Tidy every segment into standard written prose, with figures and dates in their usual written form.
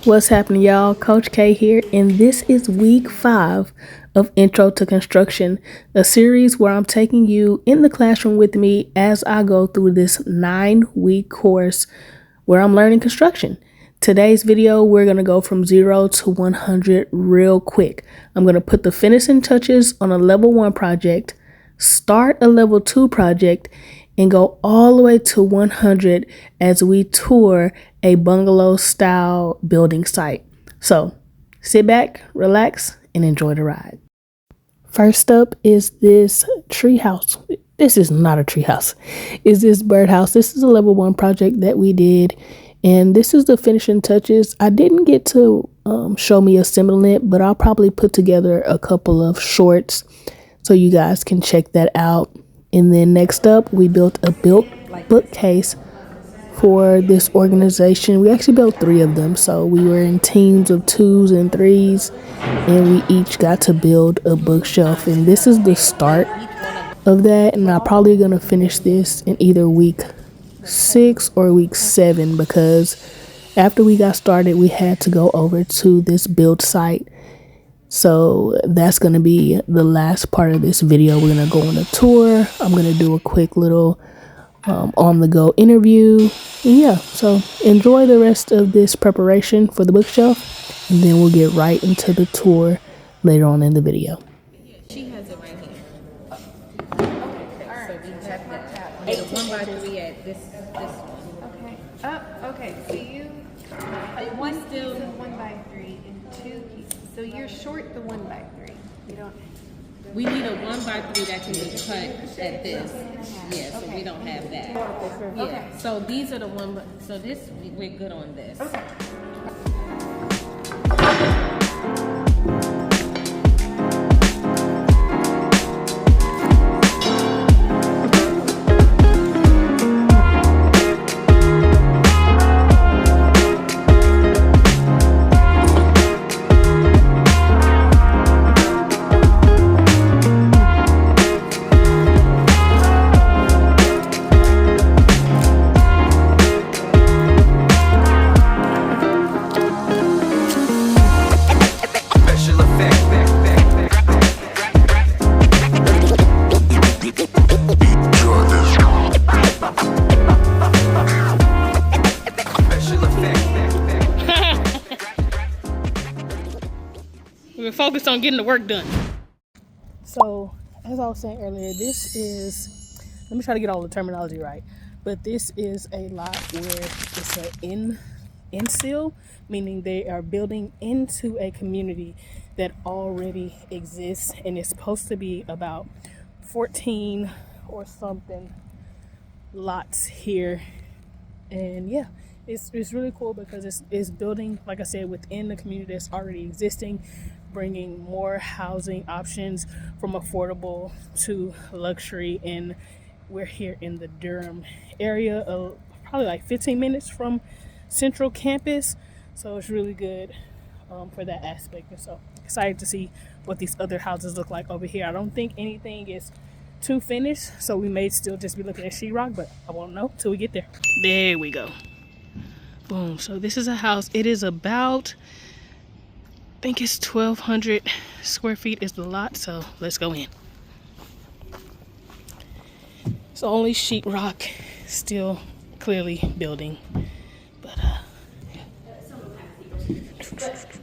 What's happening, y'all? Coach K here, and this is week 5 of Intro to Construction, a series where I'm taking you in the classroom with me as I go through this 9-week course where I'm learning construction. Today's video, we're going to go from 0 to 100 real quick. I'm going to put the finishing touches on a level 1 project, start a level 2 project, and go all the way to 100 as we tour a bungalow style building site. So sit back, relax, and enjoy the ride. First up is this tree house. This is not a tree house. Is this birdhouse. This is a level 1 project that we did, and this is the finishing touches. I didn't get to show me assembling it, but I'll probably put together a couple of shorts so you guys can check that out. And then next up, we built a bookcase for this organization. We actually built 3 of them. So we were in teams of 2s and 3s, and we each got to build a bookshelf. And this is the start of that. And I'm probably going to finish this in either week 6 or week 7, because after we got started, we had to go over to this build site. So that's going to be the last part of this video. We're going to go on a tour. I'm going to do a quick little on-the-go interview. And yeah, so enjoy the rest of this preparation for the bookshelf, and then we'll get right into the tour later on in the video. She has it right here. Okay, so we have that. It's 1x3 at this one. Okay. Okay. So you one still 1x3 and 2 pieces. So you're short the 1x3. You don't. We need a 1x3 that can be cut at this. Yeah, so we don't have that. Yeah. Okay. So these are the one. So this we're good on this. Okay. We're focused on getting the work done. So, as I was saying earlier, this is, let me try to get all the terminology right, but this is a lot where it's an infill, meaning they are building into a community that already exists, and it's supposed to be about 14 or something lots here. And yeah, it's really cool because it's building, like I said, within the community that's already existing, bringing more housing options from affordable to luxury. And we're here in the Durham area, probably like 15 minutes from Central Campus, so it's really good for that aspect. And so excited to see what these other houses look like over here. I don't think anything is too finished, so we may still just be looking at sheetrock, but I won't know till we get there. There we go. Boom. So this is a house. It is about, I think it's 1,200 square feet is the lot, so let's go in. It's only sheetrock, still clearly building, but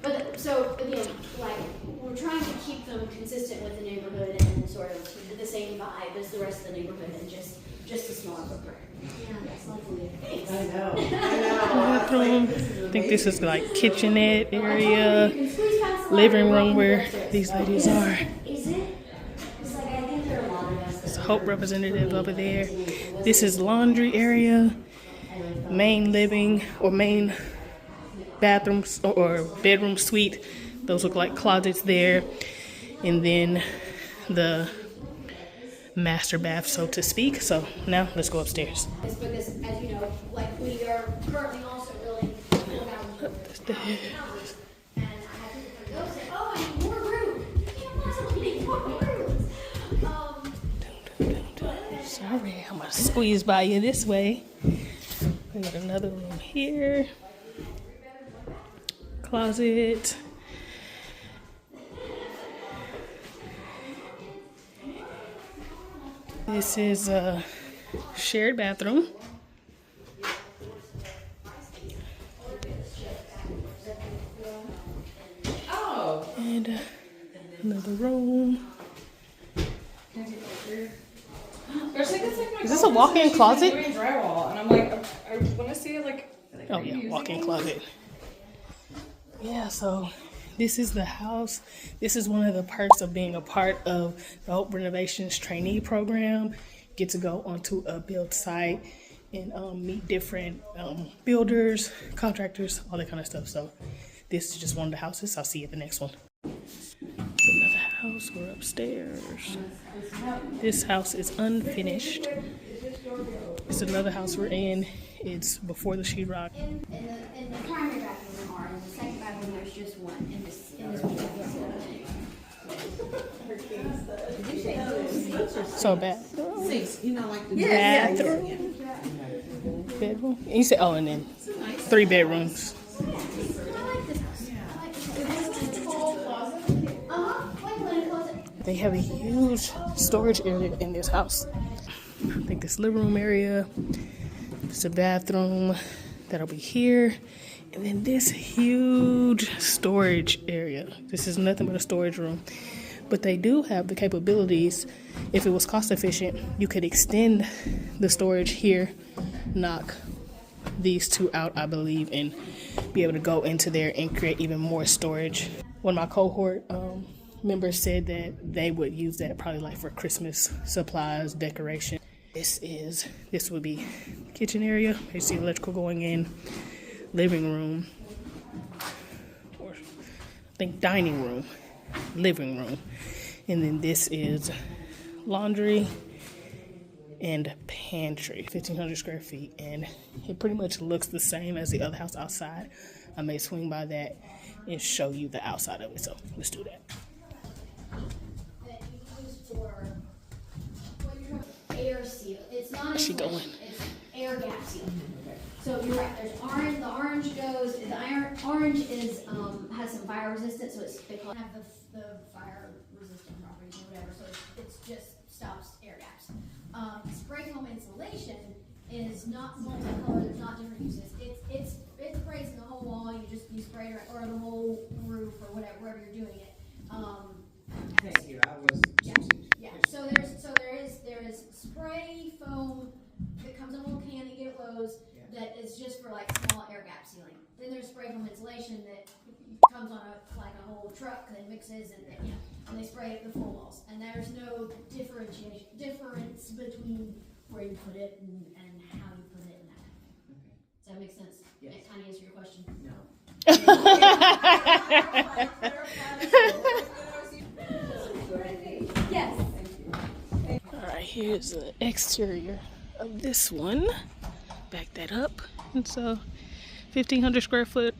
But so again, like, we're trying to keep them consistent with the neighborhood and sort of the same vibe as the rest of the neighborhood, and just a smaller footprint. Yeah, that's lovely. Thanks. I know. bathroom. I think this is like kitchenette area, living room where these ladies are. Is it? It's like, I think there are a lot of us. There's a Hope representative over there. This is laundry area, main living or main bathrooms or bedroom suite. Those look like closets there. And then the master bath, so to speak. So now let's go upstairs. It's because, as you know, like, we are currently also building houses. And I have people go say, oh, I need more room. You can't possibly need more rooms. Sorry, I'm gonna squeeze by you this way. We got another room here. closet. This is a shared bathroom. And another room. Is this a walk-in closet? Drywall, and I'm like, I want to see it like. Oh yeah, walk-in closet. Yeah, so this is the house. This is one of the perks of being a part of the Hope Renovations trainee program. Get to go onto a build site and meet different builders, contractors, all that kind of stuff. So this is just one of the houses. I'll see you at the next one. Another house. We're upstairs. This house is unfinished. It's another house we're in. It's before the sheetrock. In the primary bathroom there are, in the second bathroom there's just one. In this So bathroom. Six, you know, like the Bathroom. Bedroom. And you said, oh, and then 3 bedrooms. I like this house. I like this house. Like a linen closet. They have a huge storage area in this house. I think this living room area. It's a bathroom that'll be here. And then this huge storage area. This is nothing but a storage room. But they do have the capabilities. If it was cost efficient, you could extend the storage here, knock these 2 out, I believe, and be able to go into there and create even more storage. One of my cohort members said that they would use that probably like for Christmas supplies, decoration. This would be kitchen area. You see electrical going in, living room, or I think dining room, living room. And then this is laundry and pantry, 1,500 square feet. And it pretty much looks the same as the other house outside. I may swing by that and show you the outside of it. So let's do that. Air seal. It's not She insulation, going? it's air gap seal. So you're right. There's orange. The orange goes. The orange is has some fire resistance, so they have the fire resistant properties or whatever. So it's just stops air gaps. Spray foam insulation is not multicolor. There's not different uses. It sprays in the whole wall. You spray it or the whole roof or wherever you're doing it. Thank you. I was. Yeah. So there is spray foam that comes in a little can that you get at Lowe's that is just for like small air gap sealing. Then there's spray foam insulation that comes on a whole truck that mixes and they spray it the full walls. And there's no difference between where you put it and how you put it and that. Does that make sense? Yes. That kind of answer your question? No. Yes. All right, here's the exterior of this one. Back that up. It's 1,500 square foot,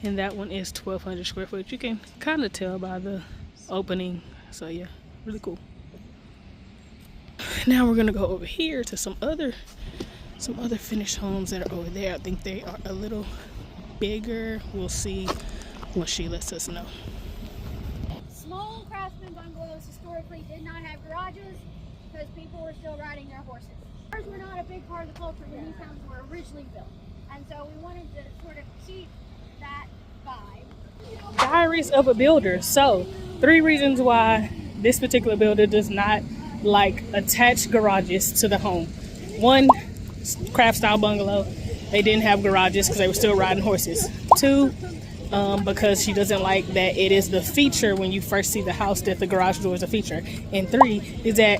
and that one is 1,200 square foot. You can kind of tell by the opening. So yeah, really cool. Now we're gonna go over here to some other finished homes that are over there. I think they are a little bigger. We'll see when she lets us know. Small craftsman bungalows historically did not have garages because people were still riding their horses. Cars were not a big part of the culture when these houses were originally built. And so we wanted to sort of keep that vibe. Diaries of a builder. So 3 reasons why this particular builder does not like attached garages to the home. 1, craft style bungalow. They didn't have garages because they were still riding horses. 2, because she doesn't like that it is the feature when you first see the house that the garage door is a feature. And 3 is that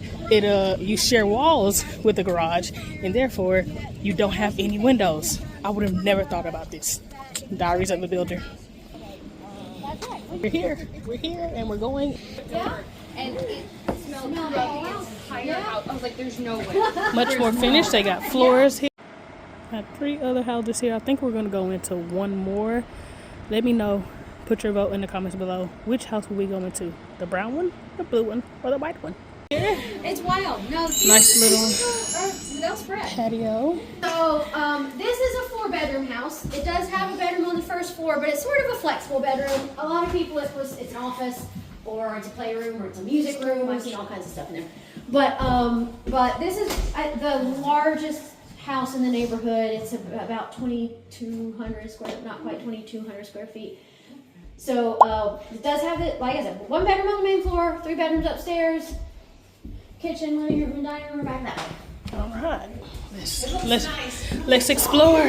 you share walls with the garage and therefore you don't have any windows. I would have never thought about this. Diaries of a builder. We're here and we're going. Yeah. And it smelled throughout the entire house. I was like, there's no way. Much more finished. They got floors here. Got 3 other houses here. I think we're going to go into one more. Let me know. Put your vote in the comments below. Which house will we go into? The brown one, the blue one, or the white one? It's wild. No, Nice little they'll spread. patio. So this is a 4-bedroom house. It does have a bedroom on the first first floor, but it's sort of a flexible bedroom. A lot of people, it's an office, or it's a playroom, or it's a music room. I've seen all kinds of stuff in there. But this is the largest house in the neighborhood. It's about 2,200 square, not quite 2,200 square feet. So it does have it, like I said, 1 bedroom on the main floor, 3 bedrooms upstairs, kitchen, living room, and dining room back that way. All right, let's explore. Are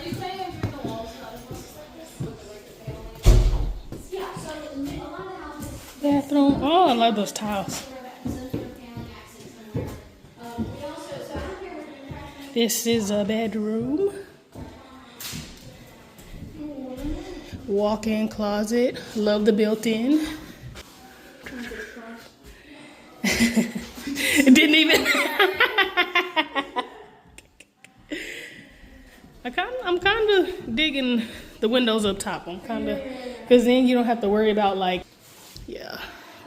you planning on doing the walls and other houses like this? Yeah, so a lot of the houses. Bathroom. Oh, I love those tiles. This is a bedroom. Walk-in closet. Love the built-in. It didn't even. I'm kind of digging the windows up top. I'm kind of, because then you don't have to worry about like, yeah,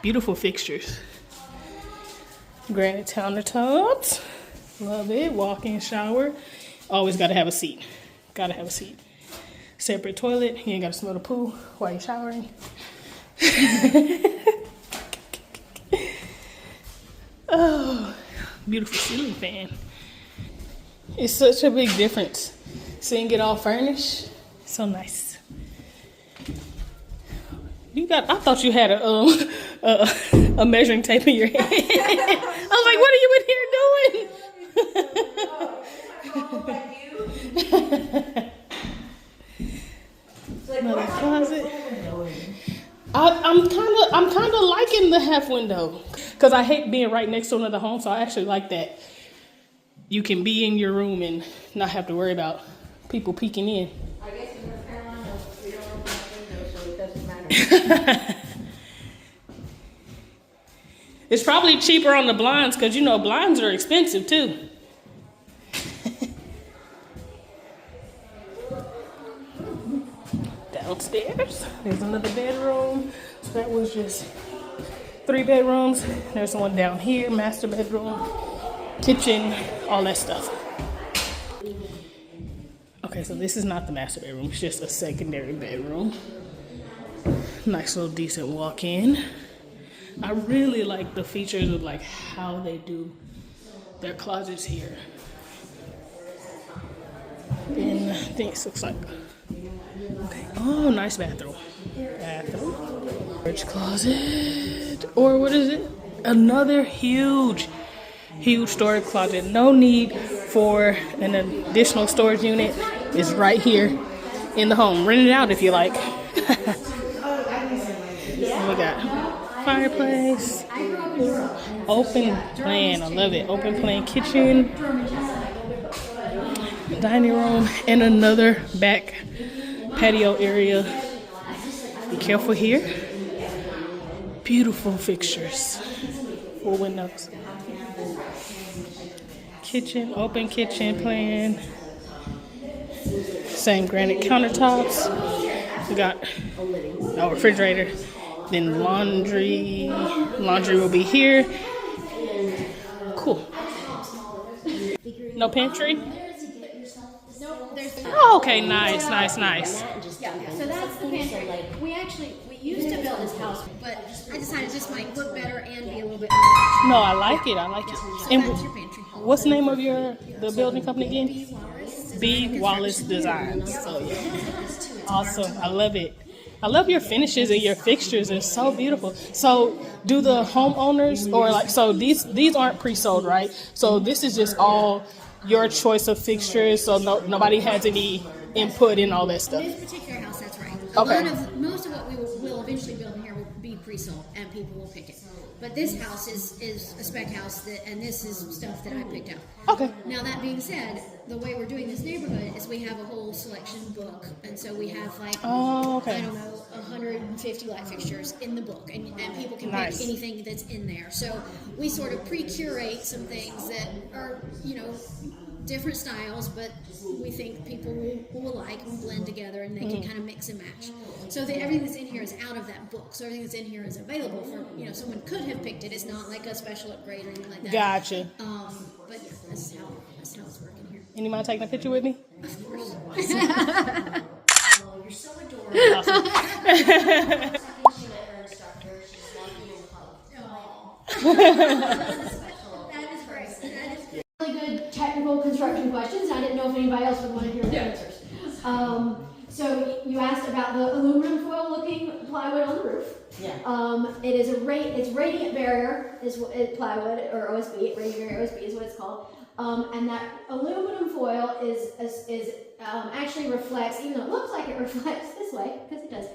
beautiful fixtures. Granite countertops. Love it. Walk-in shower. Always got to have a seat. Got to have a seat. Separate toilet. You ain't got to smell the poo while you're showering. Oh, beautiful ceiling fan. It's such a big difference seeing it all furnished. So nice. You got, I thought you had a measuring tape in your hand. I was like, what are you in here doing? Another closet. I'm kind of liking the half window because I hate being right next to another home, so I actually like that you can be in your room and not have to worry about people peeking in. I guess in North Carolina, we don't open our windows, so it doesn't matter. It's probably cheaper on the blinds because, you know, blinds are expensive too. Downstairs, there's another bedroom. So that was just 3 bedrooms. There's one down here, master bedroom, kitchen, all that stuff. Okay, so this is not the master bedroom. It's just a secondary bedroom. Nice little decent walk-in. I really like the features of like how they do their closets here. And this looks like, okay. Oh, nice bathroom. Storage closet, or what is it? Another huge storage closet. No need for an additional storage unit. It's right here in the home. Rent it out if you like. We got fireplace, open plan. I love it. Open plan kitchen, dining room, and another back patio area. Be careful here. Beautiful fixtures. 4 windows. Kitchen, open kitchen plan. Same granite countertops. We got a refrigerator. Then laundry. Laundry will be here. Cool. No pantry? Oh, okay, nice. Yeah, so that's the pantry. We used to build this house, but I decided this might look better and be a little bit more. No, I like it. So And that's your pantry. what's the name of the building company again? B.Wallace Design. So yeah, awesome. I love it. I love your finishes and your fixtures. They're so beautiful. So do the homeowners or like, so these aren't pre-sold, right? So this is just all your choice of fixtures. So nobody has any input in all that stuff. This particular house, that's right. Okay. Most of what we will eventually build in here will be pre-sold, and people will pick it. But this house is a spec house, and this is stuff that I picked out. Okay. Now that being said, the way we're doing this neighborhood is we have a whole selection book, and so we have like I don't know 150 light fixtures in the book, and people can pick anything that's in there. So we sort of pre-curate some things that are different styles, but we think people will like and blend together, and they can kind of mix and match. So everything that's in here is out of that book. So everything that's in here is available for someone could have picked it. It's not like a special upgrade or anything like that. Gotcha. But yeah, that's how it's working here. Anybody taking a picture with me? Of course. Oh, you're so adorable. Awesome. I think she met her instructor. She's walking in the hub. That is great. Really good technical construction questions. I didn't know if anybody else would want to hear the answers. So you asked about the aluminum foil looking plywood on the roof. Yeah. It is it's radiant barrier is plywood or OSB. Radiant barrier OSB is what it's called. And that aluminum foil is actually reflects, even though it looks like it reflects this way, because it does.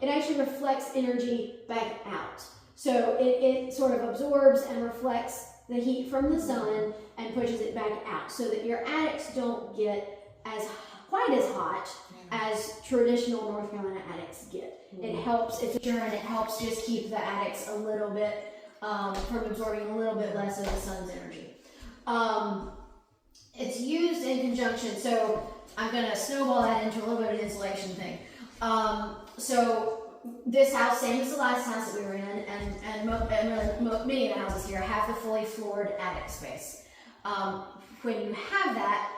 It actually reflects energy back out. So it sort of absorbs and reflects the heat from the sun and pushes it back out, so that your attics don't get quite as hot as traditional North Carolina attics get. It helps, it's sure, and it helps just keep the attics a little bit from absorbing a little bit less of the sun's energy. It's used in conjunction, so I'm going to snowball that into a little bit of an insulation thing. So this house, same as the last house that we were in, and many of the houses here have the fully floored attic space. When you have that,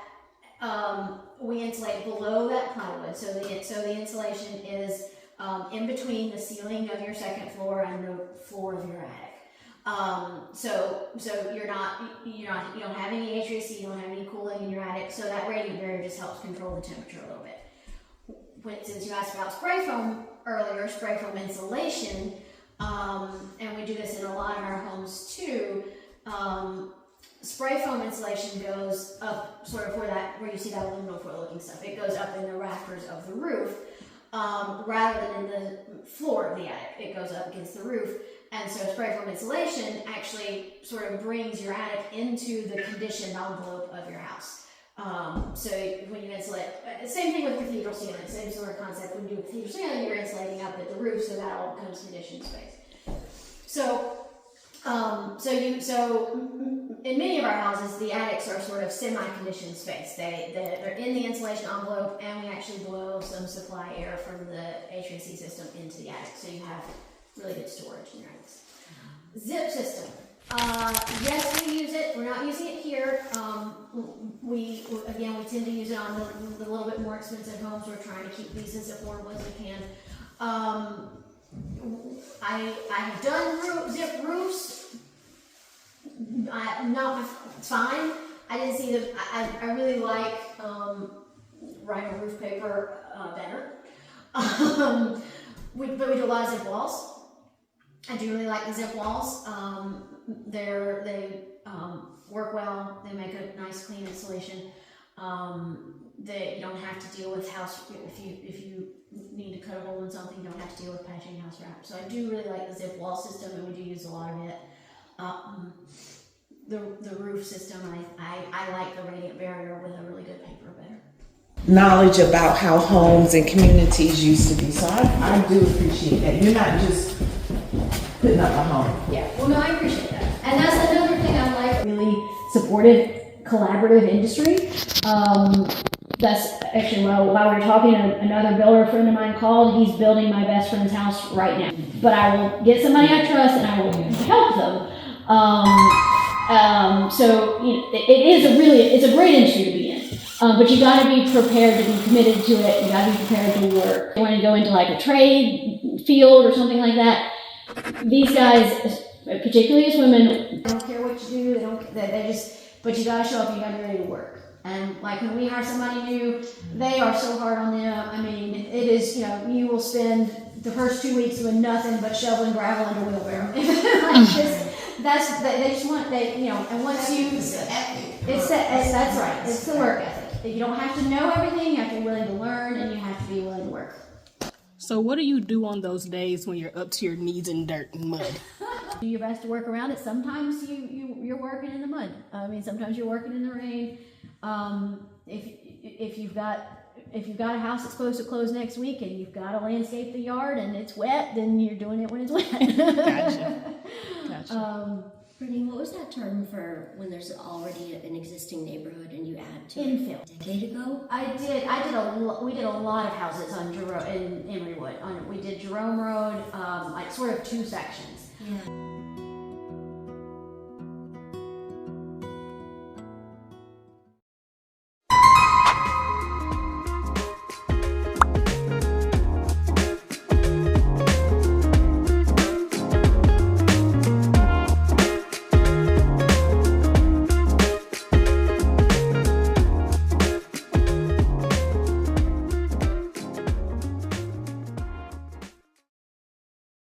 we insulate below that plywood, so the insulation is in between the ceiling of your second floor and the floor of your attic. So you don't have any HVAC, you don't have any cooling in your attic, so that radiant barrier just helps control the temperature a little bit. Since you asked about spray foam earlier, spray foam insulation, and we do this in a lot of our homes too. Spray foam insulation goes up sort of where you see that aluminum foil looking stuff. It goes up in the rafters of the roof rather than in the floor of the attic. It goes up against the roof. And so spray foam insulation actually sort of brings your attic into the conditioned envelope of your house. So when you insulate, same thing with cathedral ceiling, same sort of concept. When you do cathedral ceiling, you're insulating up at the roof, so that all becomes conditioned space. So in many of our houses, the attics are sort of semi-conditioned space. They're in the insulation envelope, and we actually blow some supply air from the HVAC system into the attic, so you have really good storage in your attics. Zip system. Yes, we use it. We're not using it here. We tend to use it on the little bit more expensive homes. We're trying to keep these as affordable as we can. I have done zip roofs. It's fine. I didn't see I really like Rhino roof paper better. But we do a lot of zip walls. I do really like the zip walls. They work well. They make a nice clean installation. You don't have to deal with if you need to cut a hole in something, you don't have to deal with patching house wrap. So I do really like the zip wall system, and we do use a lot of it. The roof system, I like the radiant barrier with a really good paper better. Knowledge about how homes and communities used to be. So I do appreciate that. You're not just putting up a home. Yeah, well, no, I appreciate that. And that's another thing I like, really supportive, collaborative industry. That's actually, while we were talking, another builder friend of mine called. He's building my best friend's house right now. But I will get somebody I trust, and I will help them. So it's a great industry to be in. But you got to be prepared to be committed to it. You got to be prepared to work. You want to go into like a trade field or something like that. These guys, particularly as women, they don't care what you do. But you got to show up. You got to be ready to work. And like when we hire somebody new, they are so hard on them. I mean, it is, you will spend the first 2 weeks doing nothing but shoveling gravel into a wheelbarrow. They just want, and once you, that's right, it's the work ethic. You don't have to know everything, you have to be willing to learn, and you have to be willing to work. So what do you do on those days when you're up to your knees in dirt and mud? Do your best to work around it. Sometimes you're working in the mud. I mean, sometimes you're working in the rain. If you've got a house that's supposed to close next week and you've got to landscape the yard and it's wet, then you're doing it when it's wet. Gotcha. Brittany, what was that term for when there's already an existing neighborhood and you add to Infill. it? A decade ago? We did a lot of houses on Jerome in Emerywood. We did Jerome Road, like sort of two sections. Yeah.